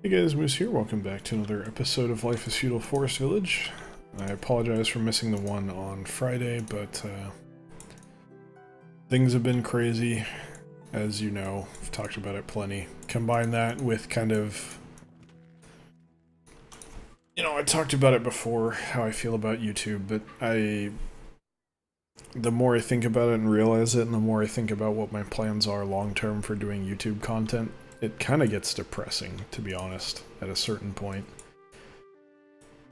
Hey guys, Moose here. Welcome back to another episode of Life is Feudal Forest Village. I apologize for missing the one on Friday, but things have been crazy, as you know. I've talked about it plenty. Combine that with kind of... I talked about it before, how I feel about YouTube, but the more I think about it and realize it, and the more I think about what my plans are long-term for doing YouTube content, it kind of gets depressing, to be honest, at a certain point.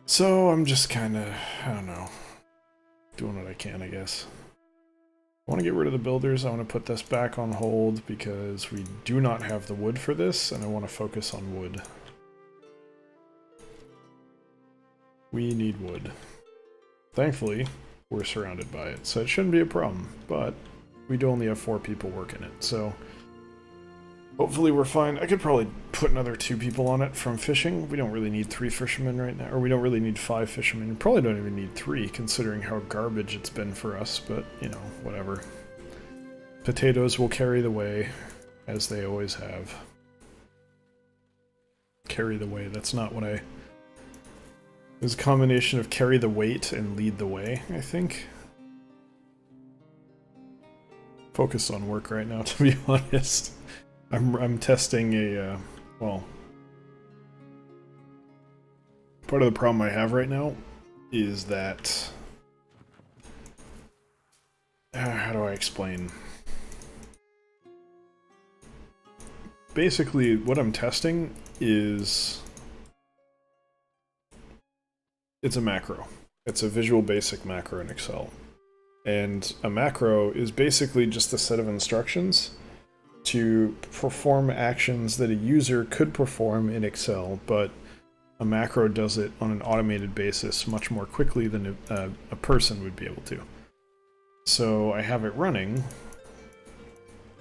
So I'm just kind of, I don't know, doing what I can, I guess. I want to get rid of the builders. I want to put this back on hold because we do not have the wood for this, and I want to focus on wood. We need wood. Thankfully, we're surrounded by it, so it shouldn't be a problem, but we do only have 4 people working it, so hopefully we're fine. I could probably put another 2 people on it from fishing. We don't really need 3 fishermen right now, or we don't really need 5 fishermen. We probably don't even need 3, considering how garbage it's been for us, but, whatever. Potatoes will carry the way, as they always have. Carry the way, that's not what I... There's a combination of carry the weight and lead the way, I think. Focus on work right now, to be honest. I'm testing a, well... Part of the problem I have right now is that... how do I explain? Basically, what I'm testing is... It's a macro. It's a Visual Basic macro in Excel. And a macro is basically just a set of instructions to perform actions that a user could perform in Excel, but a macro does it on an automated basis much more quickly than a person would be able to. So I have it running.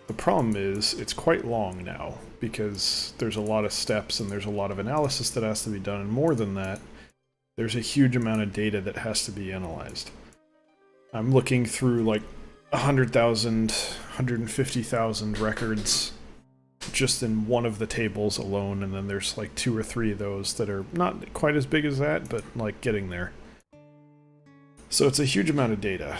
The problem is it's quite long now because there's a lot of steps and there's a lot of analysis that has to be done, and more than that, there's a huge amount of data that has to be analyzed. I'm looking through like 100,000, 150,000 records just in one of the tables alone, and then there's like 2 or 3 of those that are not quite as big as that, but like getting there. So it's a huge amount of data,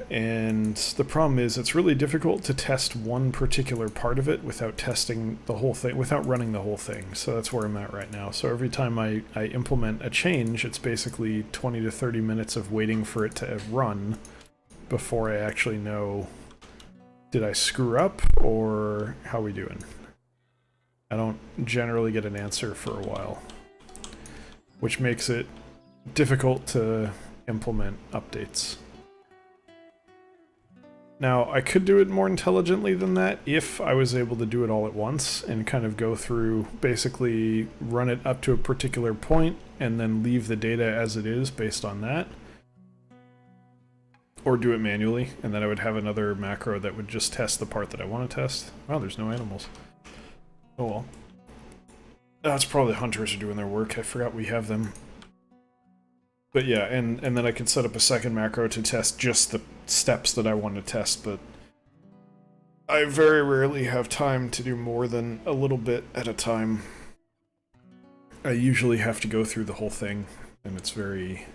and the problem is it's really difficult to test one particular part of it without testing the whole thing, without running the whole thing. So that's where I'm at right now. So every time I implement a change, it's basically 20 to 30 minutes of waiting for it to run before I actually know, did I screw up, or how are we doing? I don't generally get an answer for a while, which makes it difficult to implement updates. Now, I could do it more intelligently than that if I was able to do it all at once and kind of go through, basically run it up to a particular point and then leave the data as it is based on that. Or do it manually, and then I would have another macro that would just test the part that I want to test. Wow, there's no animals. Oh well. That's probably the hunters are doing their work. I forgot we have them. But yeah, and then I can set up a second macro to test just the steps that I want to test, but I very rarely have time to do more than a little bit at a time. I usually have to go through the whole thing, and it's very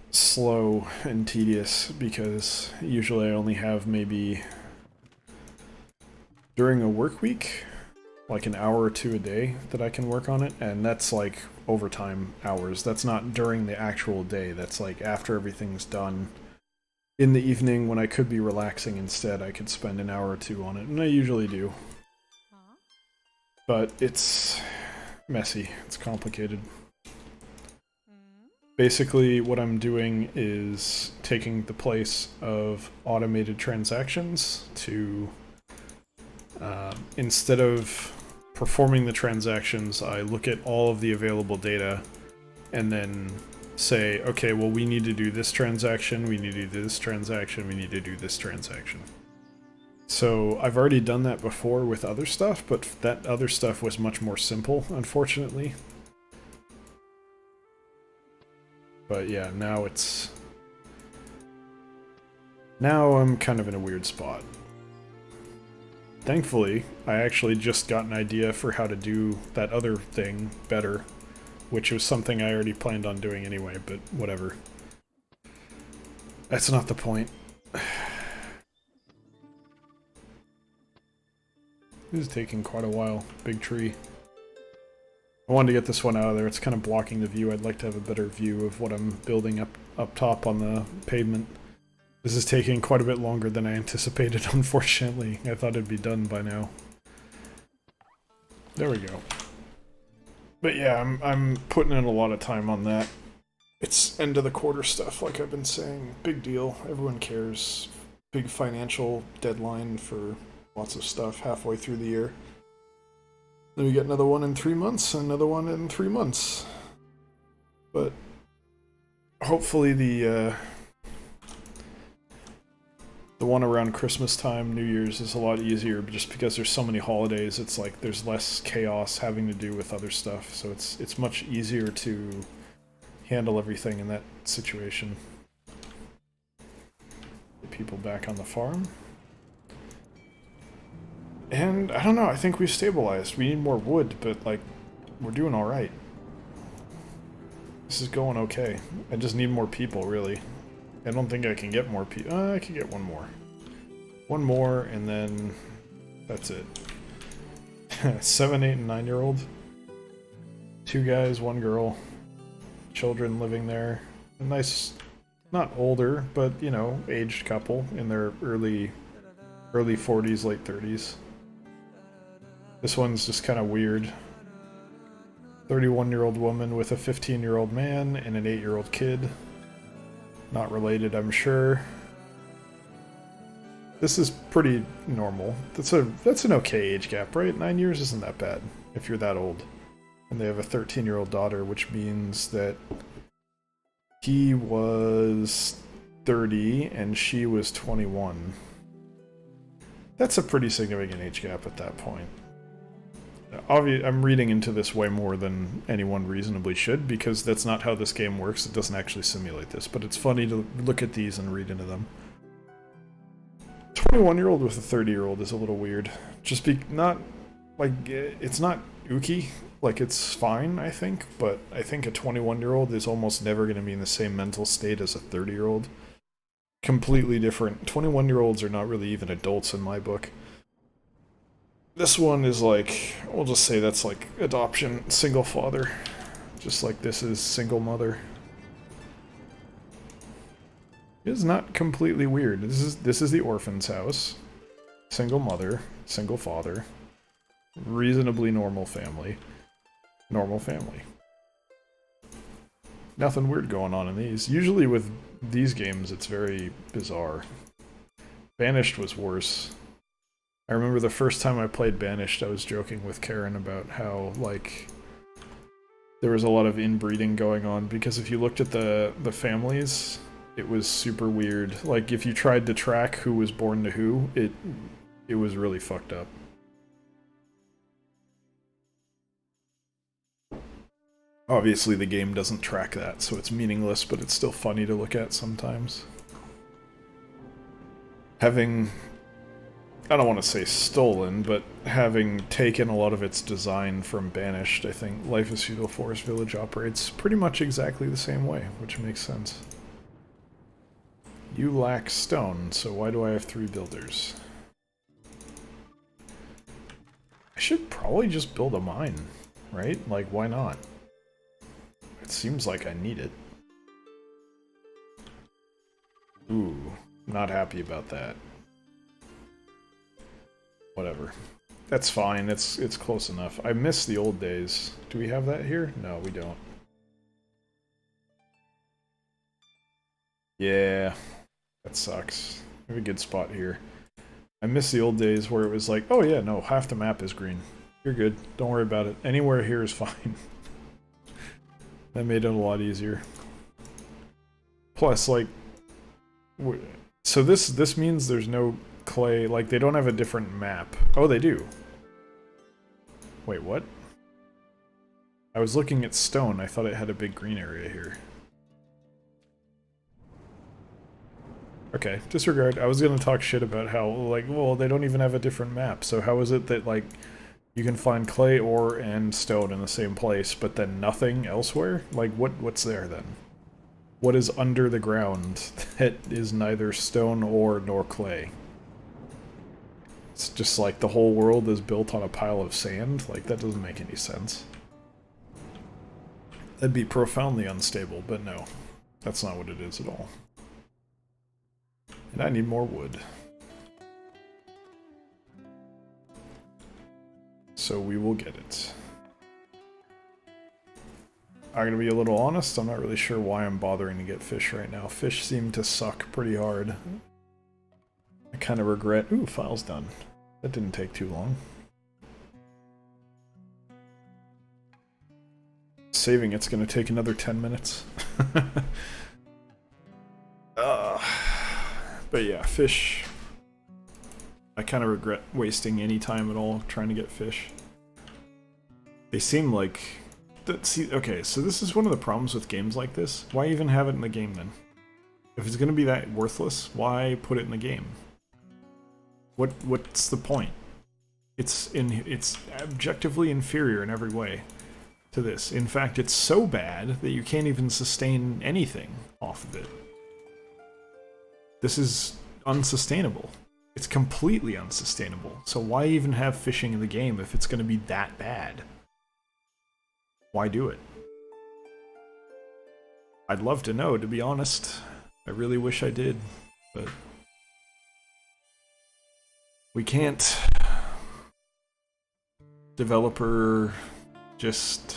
slow and tedious because usually I only have maybe during a work week like an hour or 2 a day that I can work on it, and that's like overtime hours. That's not during the actual day. That's like after everything's done. In the evening when I could be relaxing instead, I could spend an hour or 2 on it, and I usually do. But it's messy. It's complicated. Basically, what I'm doing is taking the place of automated transactions to... instead of performing the transactions, I look at all of the available data and then say, okay, well, we need to do this transaction, we need to do this transaction, we need to do this transaction. So I've already done that before with other stuff, but that other stuff was much more simple, unfortunately. But yeah, now it's... Now I'm kind of in a weird spot. thankfully, I actually just got an idea for how to do that other thing better, which was something I already planned on doing anyway, but whatever. That's not the point. This is taking quite a while. Big tree. I wanted to get this one out of there. It's kind of blocking the view. I'd like to have a better view of what I'm building up top on the pavement. This is taking quite a bit longer than I anticipated, unfortunately. I thought it'd be done by now. There we go. But yeah, I'm putting in a lot of time on that. It's end of the quarter stuff, like I've been saying. Big deal. Everyone cares. Big financial deadline for lots of stuff halfway through the year. Then we get another one in 3 months, and another one in 3 months. But hopefully the one around Christmas time, New Year's, is a lot easier, just because there's so many holidays. It's like there's less chaos having to do with other stuff, so it's much easier to handle everything in that situation. Get people back on the farm. And, I don't know, I think we've stabilized. We need more wood, but, like, we're doing alright. This is going okay. I just need more people, really. I don't think I can get more people. I can get one more. One more, and then that's it. 7, 8, and 9-year-old. 2 guys, 1 girl. Children living there. A nice, not older, but, you know, aged couple in their early 40s, late 30s. This one's just kind of weird. 31-year-old woman with a 15-year-old man and an 8-year-old kid. Not related, I'm sure. This is pretty normal. That's an okay age gap, right? 9 years isn't that bad if you're that old. And they have a 13-year-old daughter, which means that he was 30 and she was 21. That's a pretty significant age gap at that point. I'm reading into this way more than anyone reasonably should, because that's not how this game works. It doesn't actually simulate this, but it's funny to look at these and read into them. 21-year-old with a 30-year-old is a little weird. Just not, like, it's not ooky. Like, it's fine, I think, but I think a 21-year-old is almost never going to be in the same mental state as a 30-year-old. Completely different. 21-year-olds are not really even adults in my book. This one is like, we'll just say that's like adoption, single father. Just like this is single mother. It's not completely weird. This is the orphan's house. Single mother, single father. Reasonably normal family. Normal family. Nothing weird going on in these. Usually with these games it's very bizarre. Banished was worse. I remember the first time I played Banished, I was joking with Karen about how, like, there was a lot of inbreeding going on, because if you looked at the families, it was super weird. Like, if you tried to track who was born to who, it was really fucked up. Obviously the game doesn't track that, so it's meaningless, but it's still funny to look at sometimes. Having, I don't want to say stolen, but having taken a lot of its design from Banished, I think Life is Feudal Forest Village operates pretty much exactly the same way, which makes sense. You lack stone, so why do I have 3 builders? I should probably just build a mine, right? Like, why not? It seems like I need it. Ooh, not happy about that. Whatever. That's fine, it's close enough. I miss the old days. Do we have that here? No, we don't. Yeah, that sucks. We have a good spot here. I miss the old days where it was like, oh yeah, no, half the map is green. You're good, don't worry about it. Anywhere here is fine. That made it a lot easier. Plus, like, so this means there's no clay, like, they don't have a different map. Oh, they do. Wait, what? I was looking at stone, I thought it had a big green area here. Okay, disregard. I was gonna talk shit about how, like, well, they don't even have a different map, so how is it that, like, you can find clay, ore, and stone in the same place, but then nothing elsewhere? Like, what's there, then? What is under the ground that is neither stone, ore, nor clay? It's just like the whole world is built on a pile of sand? Like, that doesn't make any sense. That'd be profoundly unstable, but no. That's not what it is at all. And I need more wood. So we will get it. I'm gonna be a little honest, I'm not really sure why I'm bothering to get fish right now. Fish seem to suck pretty hard. I kind of regret... Ooh, file's done. That didn't take too long. Saving it's gonna take another 10 minutes. But yeah, fish... I kind of regret wasting any time at all trying to get fish. They seem like... See, okay, so this is one of the problems with games like this. Why even have it in the game then? If it's gonna be that worthless, why put it in the game? What's the point? It's objectively inferior in every way to this. In fact, it's so bad that you can't even sustain anything off of it. This is unsustainable. It's completely unsustainable. So why even have fishing in the game if it's going to be that bad? Why do it? I'd love to know, to be honest. I really wish I did, but we can't. Developer just...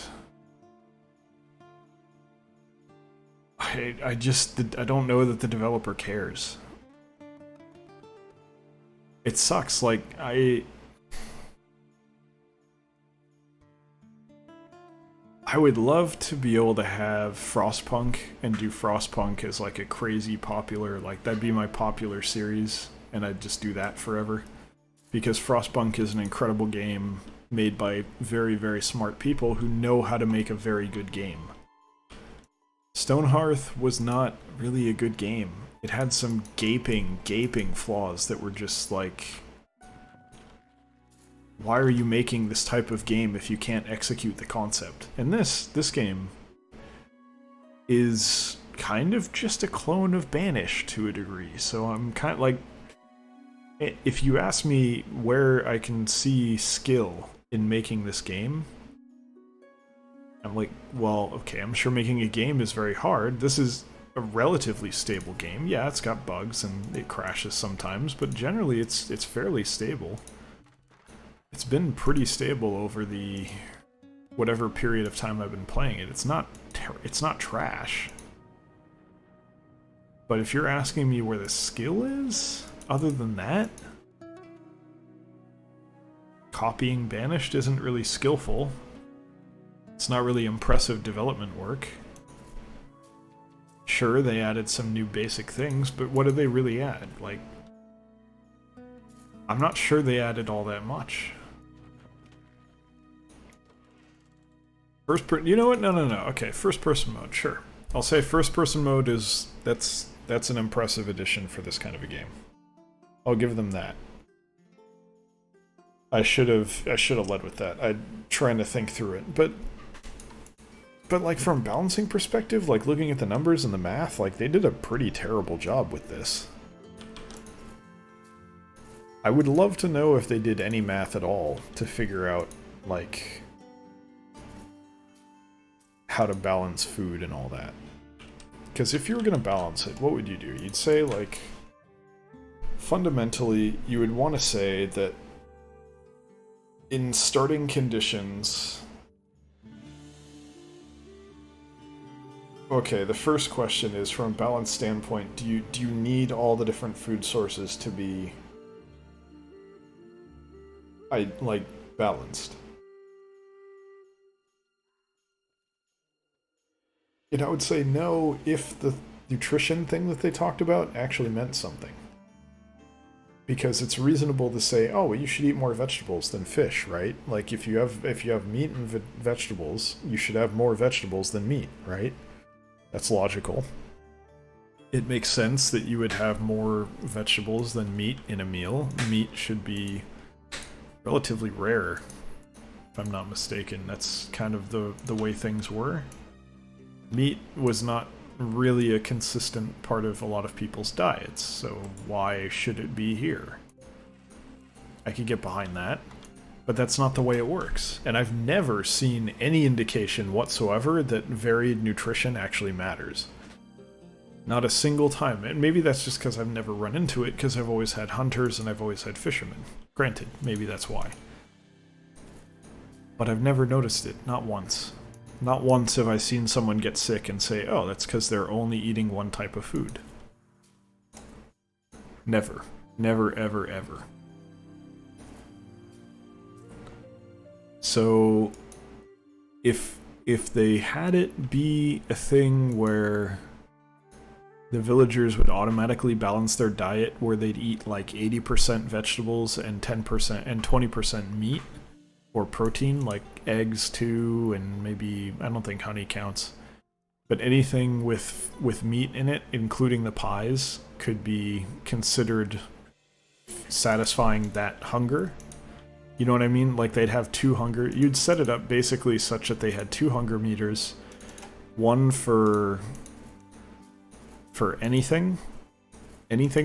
I don't know that the developer cares. It sucks, like, I would love to be able to have Frostpunk and do Frostpunk as like a crazy popular, like that'd be my popular series, and I'd just do that forever. Because Frostpunk is an incredible game made by very, very smart people who know how to make a very good game. Stonehearth was not really a good game. It had some gaping flaws that were just like... Why are you making this type of game if you can't execute the concept? And this game is kind of just a clone of Banished to a degree, so I'm kind of like... If you ask me where I can see skill in making this game, I'm like, well, okay, I'm sure making a game is very hard. This is a relatively stable game. Yeah, it's got bugs and it crashes sometimes, but generally it's fairly stable. It's been pretty stable over the whatever period of time I've been playing it. It's not trash. But if you're asking me where the skill is, other than that, copying Banished isn't really skillful. It's not really impressive development work. Sure, they added some new basic things, but what did they really add? Like, I'm not sure they added all that much. You know what? No. Okay, first person mode, sure. I'll say first person mode is, that's an impressive addition for this kind of a game. I'll give them that. I should have led with that. I'm trying to think through it, but like from a balancing perspective, like looking at the numbers and the math, like they did a pretty terrible job with this. I would love to know if they did any math at all to figure out like how to balance food and all that. Because if you were going to balance it, what would you do? You'd say like fundamentally you would want to say that in starting conditions... Okay, the first question is, from a balance standpoint, do you need all the different food sources to be balanced? And I would say no if the nutrition thing that they talked about actually meant something. Because it's reasonable to say, oh, well, you should eat more vegetables than fish, right? Like if you have meat and vegetables, you should have more vegetables than meat, right? That's logical. it makes sense that you would have more vegetables than meat in a meal. Meat should be relatively rare, if I'm not mistaken. That's kind of the way things were. Meat was not really a consistent part of a lot of people's diets, so why should it be here? I could get behind that, but that's not the way it works. And I've never seen any indication whatsoever that varied nutrition actually matters. Not a single time. And maybe that's just because I've never run into it, because I've always had hunters and I've always had fishermen. Granted, maybe that's why. But I've never noticed it, not once. Not once have I seen someone get sick and say, oh, that's because they're only eating one type of food. Never. Never, ever, ever. So, if they had it be a thing where the villagers would automatically balance their diet where they'd eat like 80% vegetables and 10% and 20% meat or protein, like eggs too, and maybe, I don't think honey counts, but anything with meat in it, including the pies, could be considered satisfying that hunger. You know what I mean? Like they'd have two hunger, you'd set it up basically such that they had two hunger meters, one for anything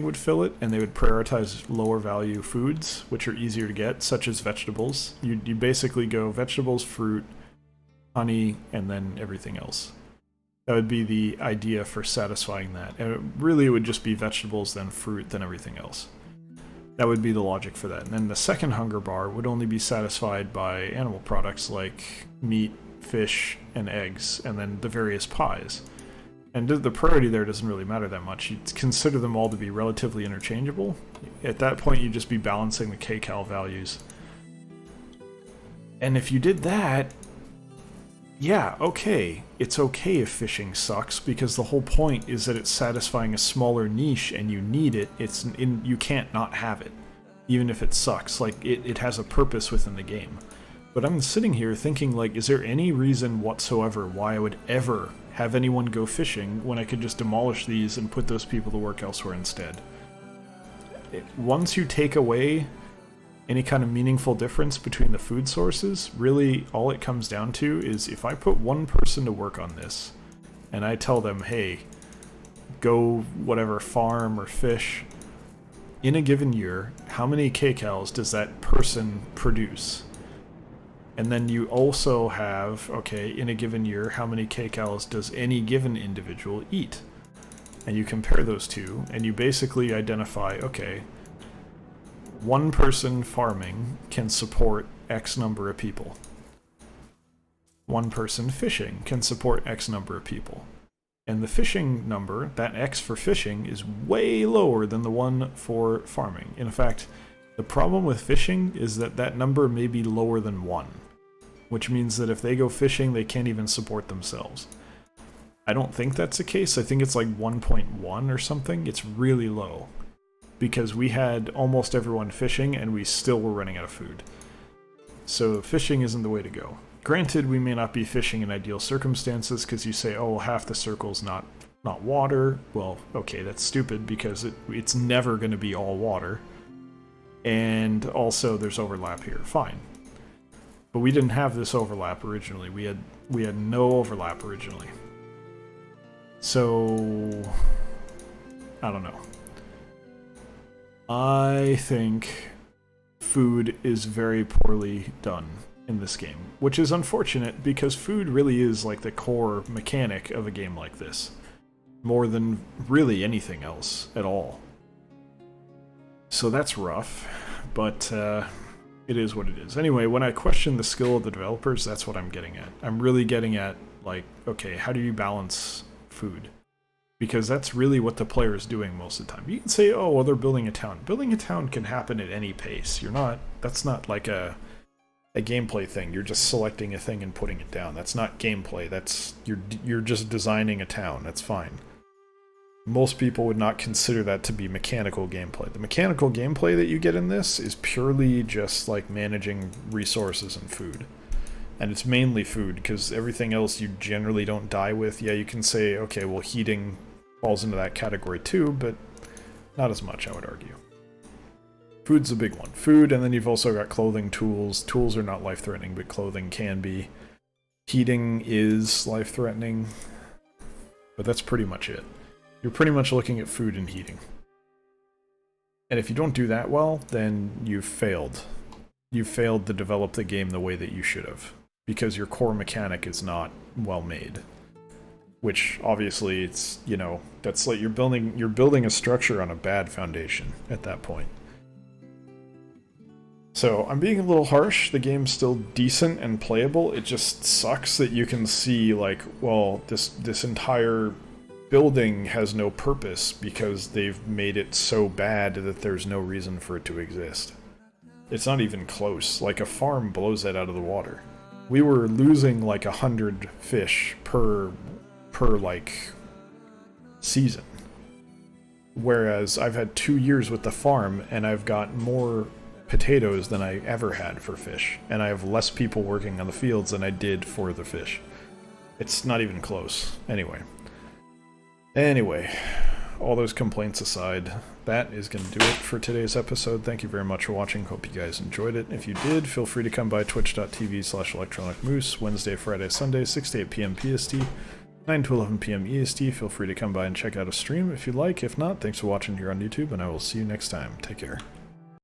would fill it, and they would prioritize lower value foods, which are easier to get, such as vegetables. You basically go vegetables, fruit, honey, and then everything else. That would be the idea for satisfying that. And it would just be vegetables, then fruit, then everything else. That would be the logic for that. And then the second hunger bar would only be satisfied by animal products like meat, fish, and eggs, and then the various pies. And the priority there doesn't really matter that much. You consider them all to be relatively interchangeable. At that point, you'd just be balancing the kcal values. And if you did that, yeah, okay. It's okay if fishing sucks, because the whole point is that it's satisfying a smaller niche and you need it. You can't not have it, even if it sucks. Like, it has a purpose within the game. But I'm sitting here thinking, like, is there any reason whatsoever why I would ever have anyone go fishing when I could just demolish these and put those people to work elsewhere instead? Once you take away any kind of meaningful difference between the food sources, really all it comes down to is if I put one person to work on this and I tell them, hey, go whatever farm or fish, in a given year, how many kcals does that person produce? And then you also have, okay, in a given year, how many kcals does any given individual eat? And you compare those two, and you basically identify, okay, one person farming can support X number of people. One person fishing can support X number of people. And the fishing number, that X for fishing, is way lower than the one for farming. In fact, the problem with fishing is that that number may be lower than 1. Which means that if they go fishing, they can't even support themselves. I don't think that's the case. I think it's like 1.1 or something. It's really low. Because we had almost everyone fishing, and we still were running out of food. So fishing isn't the way to go. Granted, we may not be fishing in ideal circumstances, because you say, oh, half the circle's not water. Well, okay, that's stupid, because it's never going to be all water. And also, there's overlap here. Fine. But we didn't have this overlap originally. We had no overlap originally. So I don't know. I think food is very poorly done in this game, which is unfortunate because food really is like the core mechanic of a game like this, more than really anything else at all. So that's rough, but it is what it is. Anyway, when I question the skill of the developers, that's what I'm getting at. I'm really getting at, like, okay, how do you balance food? Because that's really what the player is doing most of the time. You can say, oh, well, they're building a town. Building a town can happen at any pace. That's not like a gameplay thing. You're just selecting a thing and putting it down. That's not gameplay. You're just designing a town. That's fine. Most people would not consider that to be mechanical gameplay. The mechanical gameplay that you get in this is purely just like managing resources and food. And it's mainly food, because everything else you generally don't die with. Yeah, you can say, okay, well, heating falls into that category too, but not as much, I would argue. Food's a big one. Food, and then you've also got clothing, tools. Tools are not life-threatening, but clothing can be. Heating is life-threatening, but that's pretty much it. You're pretty much looking at food and heating. And if you don't do that well, then you've failed. You've failed to develop the game the way that you should have, because your core mechanic is not well made. Which, obviously, it's, you know, that's like you're building a structure on a bad foundation at that point. So, I'm being a little harsh. The game's still decent and playable. It just sucks that you can see, like, well, this entire building has no purpose because they've made it so bad that there's no reason for it to exist. It's not even close. Like, a farm blows that out of the water. We were losing, like, 100 fish per like, season. Whereas I've had 2 years with the farm, and I've got more potatoes than I ever had for fish, and I have less people working on the fields than I did for the fish. It's not even close. Anyway, all those complaints aside, that is going to do it for today's episode. Thank you very much for watching. Hope you guys enjoyed it. If you did, feel free to come by twitch.tv/electronicmoose, Wednesday, Friday, Sunday, 6 to 8 p.m. PST, 9 to 11 p.m. EST. Feel free to come by and check out a stream if you'd like. If not, thanks for watching here on YouTube, and I will see you next time. Take care.